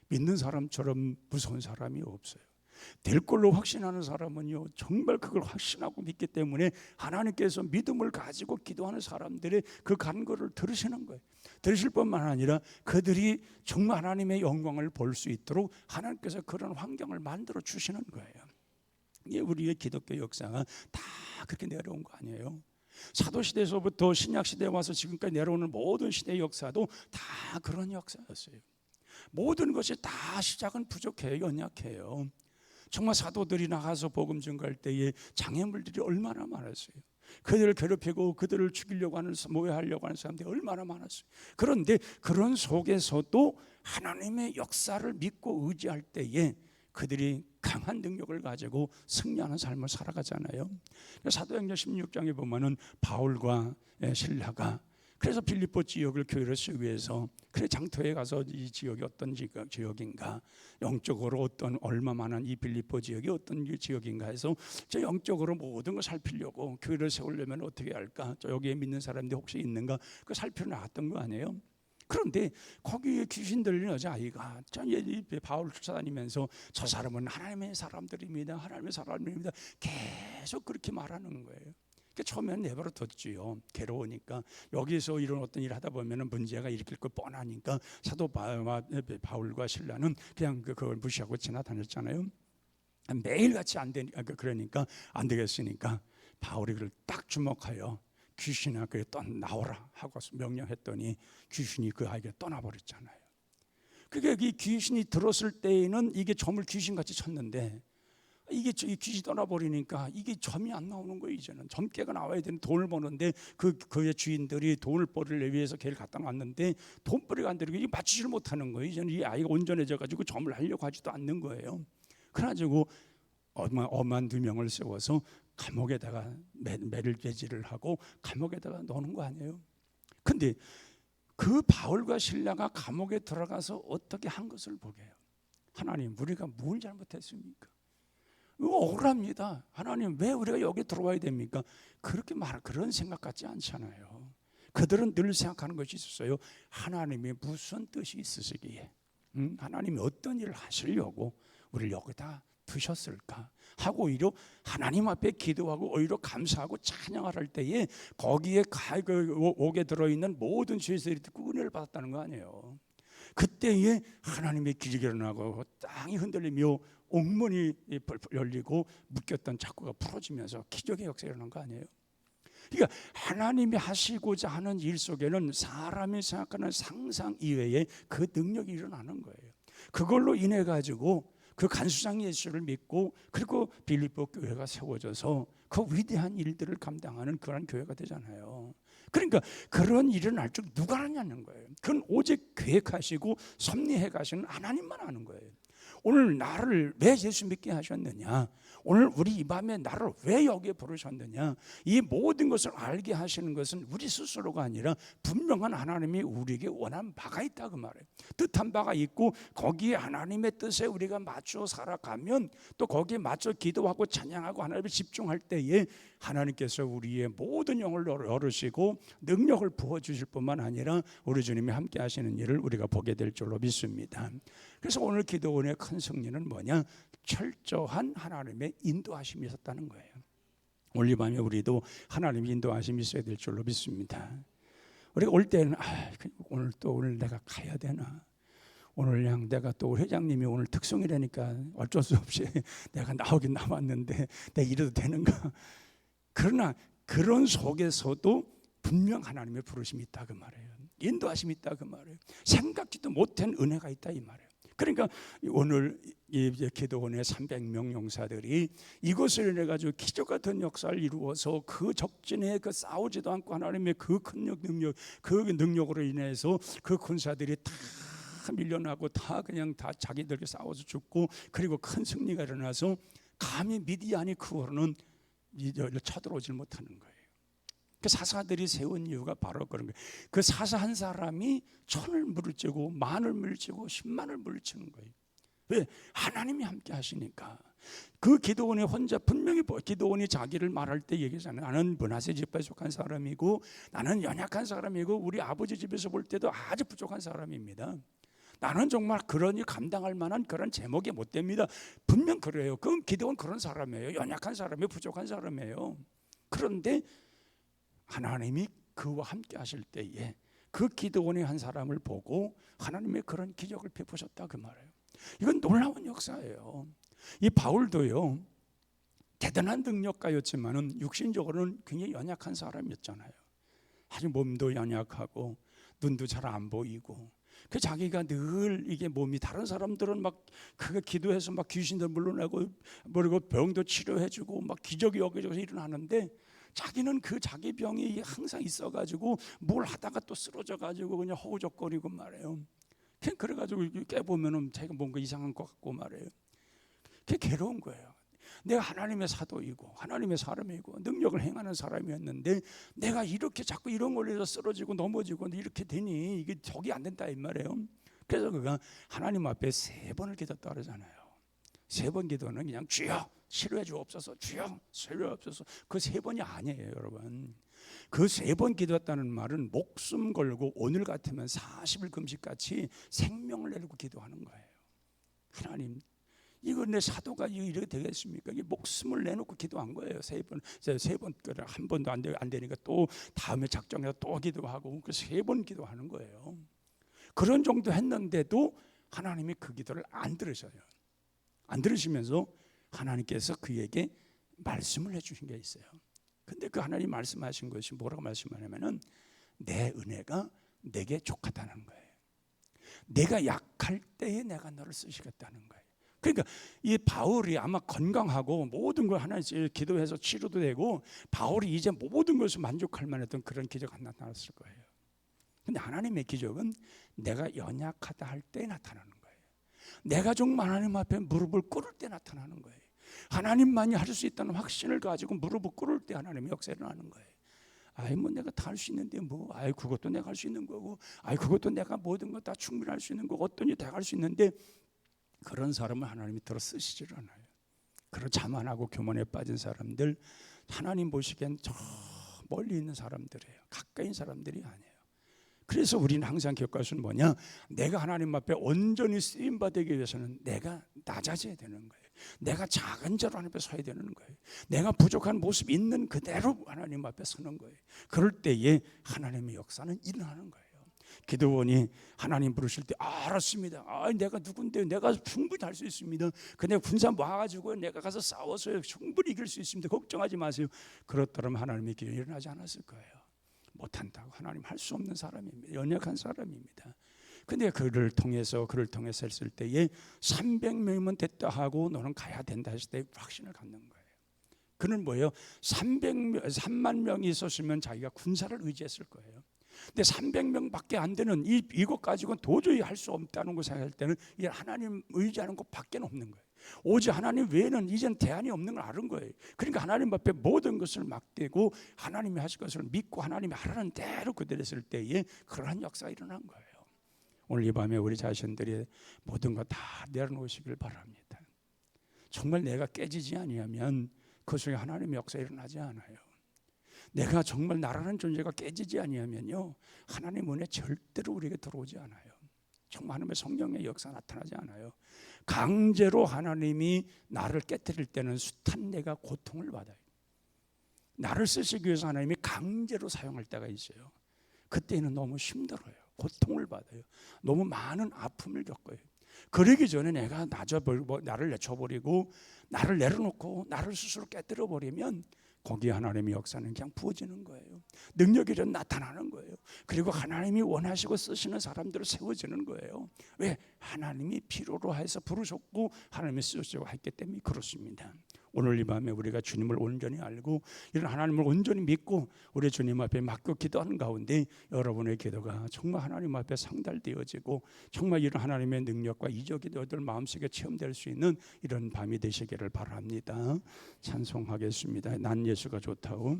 믿는 사람처럼 무서운 사람이 없어요. 될 걸로 확신하는 사람은요 정말 그걸 확신하고 믿기 때문에 하나님께서 믿음을 가지고 기도하는 사람들의 그 간구를 들으시는 거예요. 들으실 뿐만 아니라 그들이 정말 하나님의 영광을 볼 수 있도록 하나님께서 그런 환경을 만들어 주시는 거예요. 이게 우리의 기독교 역사가 다 그렇게 내려온 거 아니에요. 사도시대에서부터 신약시대에 와서 지금까지 내려오는 모든 시대의 역사도 다 그런 역사였어요. 모든 것이 다 시작은 부족해요. 연약해요. 정말 사도들이 나가서 복음 전가할 때에 장애물들이 얼마나 많았어요. 그들을 괴롭히고 그들을 죽이려고 하는, 모해하려고 하는 사람들이 얼마나 많았어요. 그런데 그런 속에서도 하나님의 역사를 믿고 의지할 때에 그들이 강한 능력을 가지고 승리하는 삶을 살아가잖아요. 사도행전 16장에 보면은 바울과 실라가 그래서 빌립보 지역을 교회를 쓰기 위해서 그래 장터에 가서 이 지역이 어떤 지역인가, 영적으로 어떤 얼마만한 이 빌립보 지역이 어떤 지역인가 해서 저 영적으로 모든 걸 살피려고 교회를 세우려면 어떻게 할까, 저 여기에 믿는 사람들이 혹시 있는가 그 살피러 나갔던 거 아니에요. 그런데 거기에 귀신 들린 여자아이가 바울 쫓아다니면서 저 사람은 하나님의 사람들입니다, 하나님의 사람입니다 계속 그렇게 말하는 거예요. 처음에는 내버려 뒀지요. 괴로우니까 여기서 이런 어떤 일을 하다 보면 문제가 일으킬 거 뻔하니까 사도 바울과 실라는 그냥 그걸 무시하고 지나다녔잖아요. 매일같이 안 되니까 그러니까 안 되겠으니까 바울이 그를 딱 주목하여 귀신아 그래 나오라 하고 명령했더니 귀신이 그 아이가 떠나버렸잖아요. 그게 이 귀신이 들었을 때에는 이게 점을 귀신같이 쳤는데 이게 귀신이 떠나버리니까 이게 점이 안 나오는 거예요. 이제는 점괘가 나와야 되는 돈을 버는데 그의 주인들이 돈을 벌이기 위해서 걔를 갖다 놨는데 돈벌이가 안 되고 이게 맞추지를 못하는 거예요. 이제는 이 아이가 온전해져 가지고 점을 하려고 하지도 않는 거예요. 그래가지고 엄한 2명을 세워서 감옥에다가 매를 배지를 하고 감옥에다가 넣는 거 아니에요. 근데 그 바울과 실라가 감옥에 들어가서 어떻게 한 것을 보게요. 하나님 우리가 뭘 잘못했습니까? 이거 억울합니다. 하나님 왜 우리가 여기 들어와야 됩니까? 그렇게 그런 생각 같지 않잖아요. 그들은 늘 생각하는 것이 있었어요. 하나님이 무슨 뜻이 있으시기에 하나님이 어떤 일을 하시려고 우리를 여기다 두셨을까 하고 오히려 하나님 앞에 기도하고 오히려 감사하고 찬양을 할 때에 거기에 옥에 들어있는 모든 죄들이 듣고 은혜를 받았다는 거 아니에요. 그때에 하나님의 기적이 일어나고 땅이 흔들리며 옥문이 열리고 묶였던 착고가 풀어지면서 기적의 역사가 일어난 거 아니에요. 그러니까 하나님이 하시고자 하는 일 속에는 사람이 생각하는 상상 이외에 그 능력이 일어나는 거예요. 그걸로 인해 가지고 그 간수장 예수를 믿고 그리고 빌립보 교회가 세워져서 그 위대한 일들을 감당하는 그런 교회가 되잖아요. 그러니까 그런 일이 일어날 줄 누가 하냐는 거예요. 그건 오직 계획하시고 섭리해 가시는 하나님만 아는 거예요. 오늘 나를 왜 예수 믿게 하셨느냐, 오늘 우리 이 밤에 나를 왜 여기에 부르셨느냐, 이 모든 것을 알게 하시는 것은 우리 스스로가 아니라 분명한 하나님이 우리에게 원한 바가 있다 그 말이에요. 뜻한 바가 있고 거기에 하나님의 뜻에 우리가 맞춰 살아가면 또 거기에 맞춰 기도하고 찬양하고 하나님을 집중할 때에 하나님께서 우리의 모든 영을 열으시고 능력을 부어주실 뿐만 아니라 우리 주님이 함께 하시는 일을 우리가 보게 될 줄로 믿습니다. 그래서 오늘 기도원의 큰 승리는 뭐냐? 철저한 하나님의 인도하심이 있었다는 거예요. 오늘 이 밤에 우리도 하나님의 인도하심이 있어야 될 줄로 믿습니다. 우리가 올 때는 오늘 내가 가야 되나? 오늘 그냥 내가 또 회장님이 오늘 특송이라니까 어쩔 수 없이 내가 나오긴 나왔는데 내가 이래도 되는가? 그러나 그런 속에서도 분명 하나님의 부르심이 있다 그 말이에요. 인도하심이 있다 그 말이에요. 생각지도 못한 은혜가 있다 이 말이에요. 그러니까 오늘 이 기도원의 300명 용사들이 이것을 인해 가지고 기적 같은 역사를 이루어서 그 적진에 그 싸우지도 않고 하나님의 그 큰 능력, 그 능력으로 인해서 그 군사들이 다 밀려나고 다 그냥 다 자기들끼리 싸워서 죽고, 그리고 큰 승리가 일어나서 감히 미디안이 그 후로는 쳐들어오질 못하는 거예요. 그 사사들이 세운 이유가 바로 그런 거예요. 그 사사 한 사람이 1000을 물리치고 10,000을 물리치고 100,000을 물리치는 거예요. 왜? 하나님이 함께 하시니까. 그 기드온이 혼자 분명히 기드온이 자기를 말할 때 얘기하잖아요. 나는 므낫세 지파에 속한 사람이고 나는 연약한 사람이고 우리 아버지 집에서 볼 때도 아주 부족한 사람입니다. 나는 정말 그런 일 감당할 만한 그런 제목이 못 됩니다. 분명 그래요. 그럼 기드온 그런 사람이에요. 연약한 사람이에요. 부족한 사람이에요. 그런데 하나님이 그와 함께 하실 때에 그 기드온이 한 사람을 보고 하나님의 그런 기적을 베푸셨다 그 말이에요. 이건 놀라운 역사예요. 이 바울도요, 대단한 능력가였지만은 육신적으로는 굉장히 연약한 사람이었잖아요. 아주 몸도 연약하고 눈도 잘 안 보이고, 그 자기가 늘 이게 몸이, 다른 사람들은 막 그게 기도해서 막 귀신들 물러내고 그리고 병도 치료해주고 막 기적이 여기저기서 일어나는데 자기는 그 자기 병이 항상 있어가지고 뭘 하다가 또 쓰러져가지고 그냥 허우적거리고 말해요. 그래가지고 깨보면은 자기가 뭔가 이상한 것 같고 말해요. 그게 괴로운 거예요. 내가 하나님의 사도이고 하나님의 사람이고 능력을 행하는 사람이었는데 내가 이렇게 자꾸 이런 걸로 쓰러지고 넘어지고 이렇게 되니 이게 적이 안 된다 이 말이에요. 그래서 그가 하나님 앞에 3번을 기도했다 그러잖아요. 3번 기도는 그냥 주여 치료해 주옵소서, 주여 치료해 주옵소서, 그 3번이 아니에요 여러분. 그 3번 기도했다는 말은 목숨 걸고 오늘 같으면 40일 금식같이 생명을 내놓고 기도하는 거예요. 하나님, 이거 내 사도가 이렇게 되겠습니까? 이게 목숨을 내놓고 기도한 거예요. 3번, 한 번도 안 되니까 또 다음에 작정해서 또 기도하고, 그 3번 기도하는 거예요. 그런 정도 했는데도 하나님이 그 기도를 안 들으셔요. 안 들으시면서 하나님께서 그에게 말씀을 해주신 게 있어요. 근데 그 하나님 말씀하신 것이 뭐라고 말씀하냐면은 내 은혜가 내게 족하다는 거예요. 내가 약할 때에 내가 너를 쓰시겠다는 거예요. 그러니까 이 바울이 아마 건강하고 모든 걸 하나님 기도해서 치료도 되고 바울이 이제 모든 것을 만족할 만했던 그런 기적이 나타났을 거예요. 근데 하나님의 기적은 내가 연약하다 할 때 나타나는 거예요. 내가 정말 하나님 앞에 무릎을 꿇을 때 나타나는 거예요. 하나님만이 할 수 있다는 확신을 가지고 무릎을 꿇을 때 하나님의 역사가 일어나는 거예요. 아이 뭐 내가 다 할 수 있는데 뭐 아이 그것도 내가 할 수 있는 거고 아이 그것도 내가 모든 거 다 충분히 할 수 있는 거고 어떤 일 다 할 수 있는데 그런 사람을 하나님이 들어 쓰시질 않아요. 그런 자만하고 교만에 빠진 사람들, 하나님 보시기엔 저 멀리 있는 사람들이에요. 가까이 있는 사람들이 아니에요. 그래서 우리는 항상 기억할 수는 뭐냐, 내가 하나님 앞에 온전히 쓰임받기 위해서는 내가 낮아져야 되는 거예요. 내가 작은 자로 하나님 앞에 서야 되는 거예요. 내가 부족한 모습 있는 그대로 하나님 앞에 서는 거예요. 그럴 때에 하나님의 역사는 일어나는 거예요. 기드온이 하나님 부르실 때 알았습니다. 내가 누군데 내가 충분히 할 수 있습니다. 근데 군사 모아가지고 내가 가서 싸워서 충분히 이길 수 있습니다. 걱정하지 마세요. 그렇다면 하나님의 기적이 일어나지 않았을 거예요. 못한다고, 하나님 할 수 없는 사람입니다. 연약한 사람입니다. 근데 그를 통해서 했을 때에 300명이면 됐다 하고 너는 가야 된다 했을 때 확신을 갖는 거예요. 그는 뭐예요? 3만 명이 있었으면 자기가 군사를 의지했을 거예요. 근데 300명밖에 안 되는 이것 가지고는 도저히 할 수 없다는 거 생각할 때는 이제 하나님 의지하는 것밖에 없는 거예요. 오직 하나님 외에는 이젠 대안이 없는 걸 아는 거예요. 그러니까 하나님 앞에 모든 것을 맡기고 하나님이 하실 것을 믿고 하나님이 하라는 대로 그대로 했을 때에 그러한 역사가 일어난 거예요. 오늘 이 밤에 우리 자신들이 모든 거 다 내려놓으시길 바랍니다. 정말 내가 깨지지 아니하면 그 속에 하나님의 역사가 일어나지 않아요. 내가 정말 나라는 존재가 깨지지 아니하면요, 하나님 은혜 절대로 우리에게 들어오지 않아요. 정말 하나님의 성령의 역사가 나타나지 않아요. 강제로 하나님이 나를 깨뜨릴 때는 숱한 내가 고통을 받아요. 나를 쓰시기 위해서 하나님이 강제로 사용할 때가 있어요. 그때는 너무 힘들어요. 고통을 받아요. 너무 많은 아픔을 겪어요. 그러기 전에 내가 나를 내쳐버리고 나를 내려놓고 나를 스스로 깨뜨려버리면 거기에 하나님의 역사는 그냥 부어지는 거예요. 능력이 좀 나타나는 거예요. 그리고 하나님이 원하시고 쓰시는 사람들을 세워지는 거예요. 왜? 하나님이 필요로 해서 부르셨고 하나님이 쓰시려고 했기 때문에 그렇습니다. 오늘 이 밤에 우리가 주님을 온전히 알고 이런 하나님을 온전히 믿고 우리 주님 앞에 맡겨 기도하는 가운데 여러분의 기도가 정말 하나님 앞에 상달되어지고 정말 이런 하나님의 능력과 이적이 너희들 마음속에 체험될 수 있는 이런 밤이 되시기를 바랍니다. 찬송하겠습니다. 난 예수가 좋다오.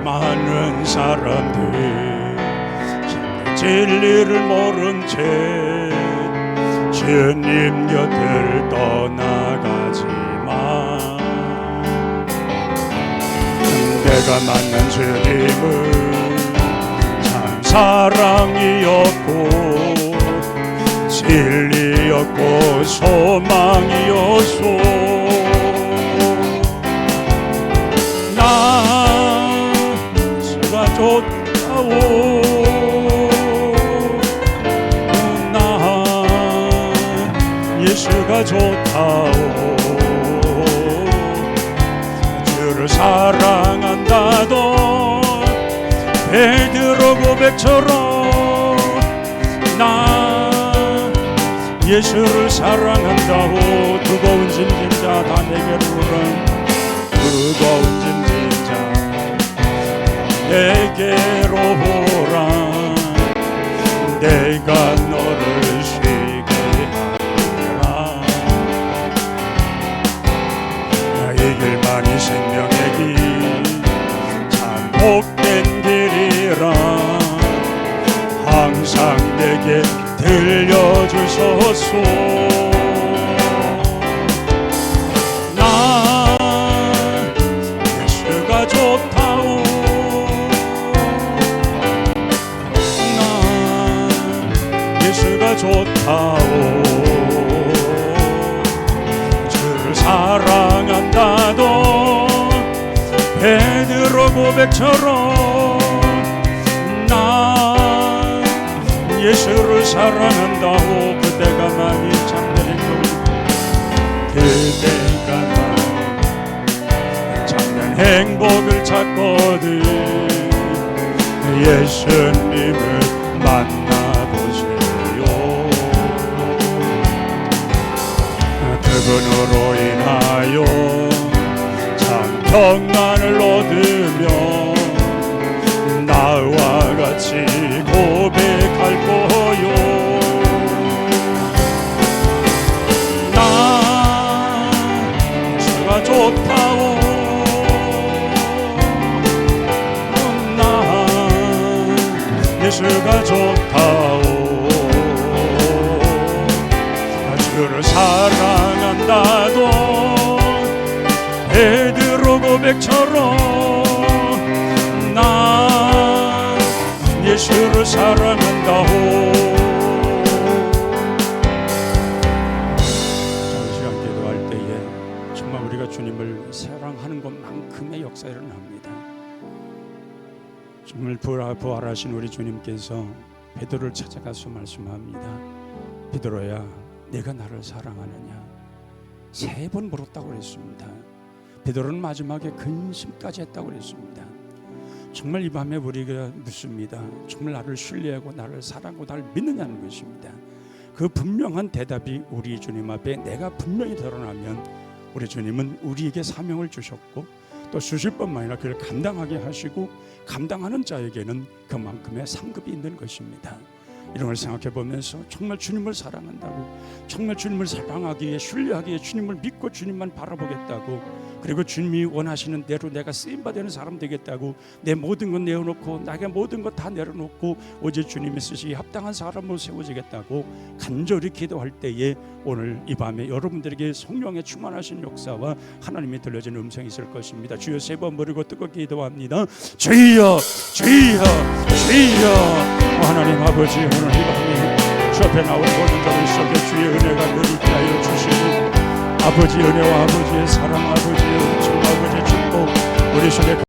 많은 사람들이 진리를 모른 채 주님 곁을 떠나가지만 내가 만난 주님은 참 사랑이었고 진리였고 소망이었소. 좋다오. 난 예수가 좋다오. 주를 사랑한다던 베드로 고백처럼 난 예수를 사랑한다고. 뜨거운 짐진자 다 내게로 오라. 뜨거운 짐진자 내게로 오라. 내가 너를 쉬게 하리라. 이 길만이 생명의 길 참 복된 길이라. 항상 내게 들려주소서. 난 예수가 좋다오. 예수가 좋다오. 주를 사랑한다던 베드로 고백처럼 난 예수를 사랑한다오. 그대가 많이 참된 행복. 그대가 많이 참된 행복을 찾거든 예수님을 만나 그분으로 인하여 참 평안을 얻으며 나와 같이 고백할 거요. 난 예수가 좋다오. 난 예수가 좋다오. 주를 사랑한다던 베드로 고백처럼 난 예수를 사랑한다오. 정시간 기도할 때에 정말 우리가 주님을 사랑하는 것만큼의 역사가 일어납니다. 정말 부활하신 우리 주님께서 베드로를 찾아가서 말씀합니다. 베드로야, 내가 나를 사랑하느냐? 3번 물었다고 그랬습니다. 베드로는 마지막에 근심까지 했다고 그랬습니다. 정말 이 밤에 우리가 묻습니다. 정말 나를 신뢰하고 나를 사랑하고 나를 믿느냐는 것입니다. 그 분명한 대답이 우리 주님 앞에 내가 분명히 드러나면 우리 주님은 우리에게 사명을 주셨고 또 주실 뿐만 아니라 그를 감당하게 하시고 감당하는 자에게는 그만큼의 상급이 있는 것입니다. 이런 걸 생각해 보면서 정말 주님을 사랑한다고, 정말 주님을 사랑하기에 신뢰하기에 주님을 믿고 주님만 바라보겠다고, 그리고 주님이 원하시는 대로 내가 쓰임받는 사람 되겠다고 내 모든 것 내어놓고 나에게 모든 것 다 내려놓고 오직 주님이 쓰시기에 합당한 사람으로 세워지겠다고 간절히 기도할 때에 오늘 이 밤에 여러분들에게 성령의 충만하신 역사와 하나님이 들려지는 음성이 있을 것입니다. 주여 3번 부르고 뜨겁게 기도합니다. 주여 주여 주여. 하나님 아버지, 오늘 이 밤에 주 앞에 나온 모든 자들 속에 주의 은혜가 늘있게 하여 주시고 아버지 은혜와 아버지의 사랑, 아버지의 은총, 아버지의 축복 우리 손에